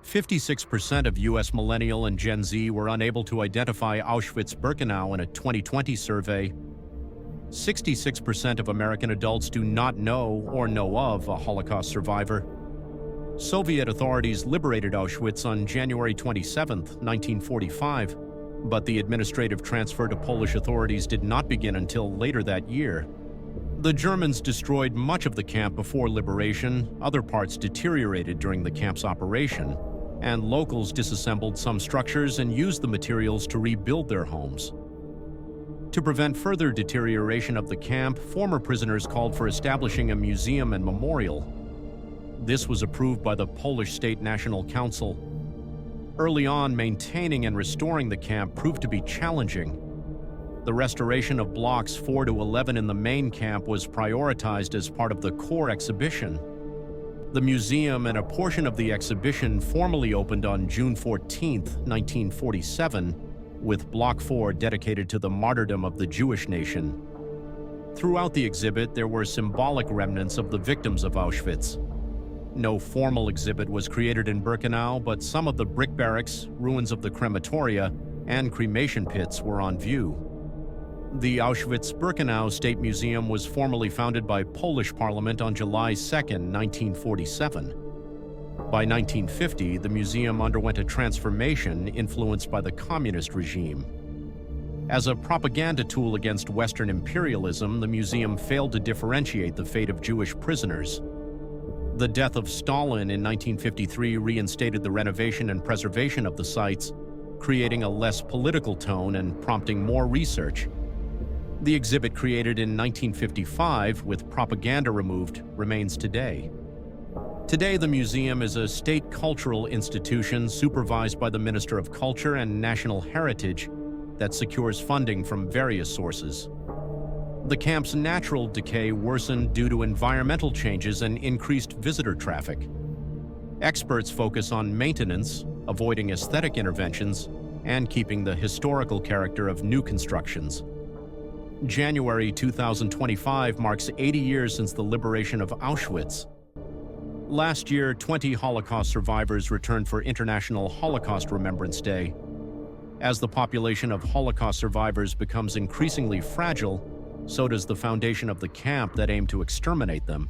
56% of U.S. millennial and Gen Z were unable to identify Auschwitz-Birkenau in a 2020 survey. 66% of American adults do not know or know of a Holocaust survivor. Soviet authorities liberated Auschwitz on January 27, 1945, but the administrative transfer to Polish authorities did not begin until later that year. The Germans destroyed much of the camp before liberation, other parts deteriorated during the camp's operation, and locals disassembled some structures and used the materials to rebuild their homes. To prevent further deterioration of the camp, former prisoners called for establishing a museum and memorial. This was approved by the Polish State National Council. Early on, maintaining and restoring the camp proved to be challenging. The restoration of blocks 4 to 11 in the main camp was prioritized as part of the core exhibition. The museum and a portion of the exhibition formally opened on June 14, 1947, with Block 4 dedicated to the martyrdom of the Jewish nation. Throughout the exhibit, there were symbolic remnants of the victims of Auschwitz. No formal exhibit was created in Birkenau, but some of the brick barracks, ruins of the crematoria, and cremation pits were on view. The Auschwitz-Birkenau State Museum was formally founded by Polish Parliament on July 2, 1947. By 1950, the museum underwent a transformation influenced by the communist regime. As a propaganda tool against Western imperialism, the museum failed to differentiate the fate of Jewish prisoners. The death of Stalin in 1953 reinstated the renovation and preservation of the sites, creating a less political tone and prompting more research. The exhibit created in 1955, with propaganda removed, remains today. Today, the museum is a state cultural institution supervised by the Minister of Culture and National Heritage that secures funding from various sources. The camp's natural decay worsened due to environmental changes and increased visitor traffic. Experts focus on maintenance, avoiding aesthetic interventions, and keeping the historical character of new constructions. January 2025 marks 80 years since the liberation of Auschwitz. Last year, 20 Holocaust survivors returned for International Holocaust Remembrance Day. As the population of Holocaust survivors becomes increasingly fragile, so does the foundation of the camp that aimed to exterminate them.